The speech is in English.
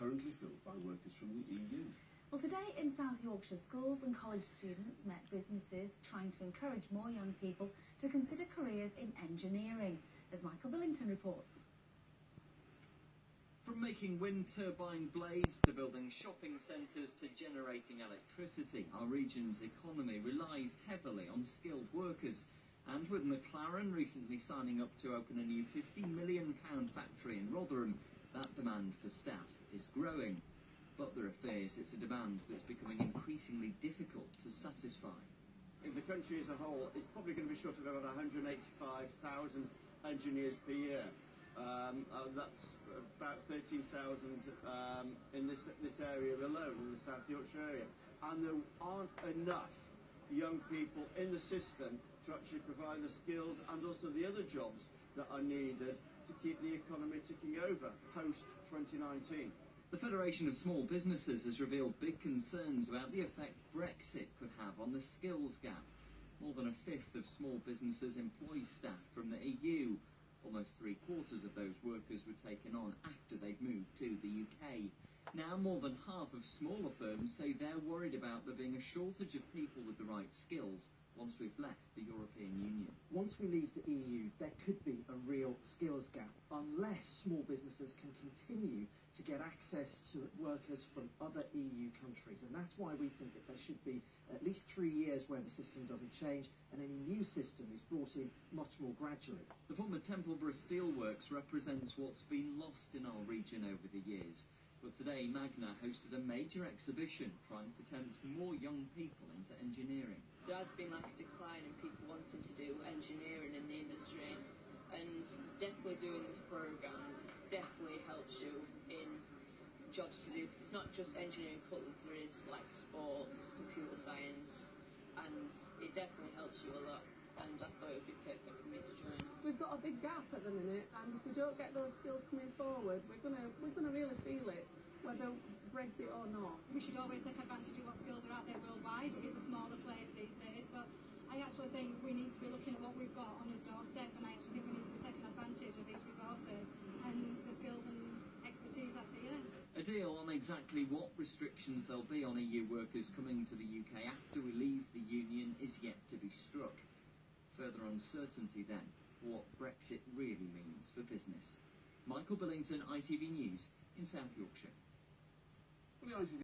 currently filled by workers from the EU. Well, today in South Yorkshire, schools and college students met businesses trying to encourage more young people to consider careers in engineering, as Michael Billington reports. From making wind turbine blades to building shopping centres to generating electricity, our region's economy relies heavily on skilled workers. And with McLaren recently signing up to open a new £50 million factory in Rotherham, that demand for staff is growing. But there are fears it's a demand that's becoming increasingly difficult to satisfy. In the country as a whole, it's probably going to be short of about 185,000 engineers per year. That's about 13,000 in this area alone, in the South Yorkshire area. And there aren't enough young people in the system to actually provide the skills and also the other jobs that are needed to keep the economy ticking over post-2019. The Federation of Small Businesses has revealed big concerns about the effect Brexit could have on the skills gap. More than a fifth of small businesses employ staff from the EU. Almost 3/4 of those workers were taken on after they'd moved to the UK. Now more than half of smaller firms say they're worried about there being a shortage of people with the right skills once we've left the European Union. Once we leave the EU, there could be a real skills gap unless small businesses can continue to get access to workers from other EU countries. And that's why we think that there should be at least 3 years where the system doesn't change and any new system is brought in much more gradually. The former Templeborough Steelworks represents what's been lost in our region over the years. But today, Magna hosted a major exhibition trying to tempt more young people into engineering. There has been like a decline in people wanting to do engineering in the industry, and definitely doing this programme definitely helps you in jobs to do, because it's not just engineering colours, there is like sports, computer science, and it definitely helps you a lot, and I thought it would be perfect for me to join. We've got a big gap at the minute, and if we don't get those skills coming forward, we're gonna really feel it, whether Brexit or not. We should always take advantage of what skills are out there worldwide. It is a smaller place these days, but I actually think we need to be looking at what we've got on this doorstep, and I actually think we need to be taking advantage of these resources and the skills and expertise that's here. A deal on exactly what restrictions there'll be on EU workers coming to the UK after we leave the Union is yet to be struck. Further uncertainty then, what Brexit really means for business. Michael Billington, ITV News in South Yorkshire. Well, the ITV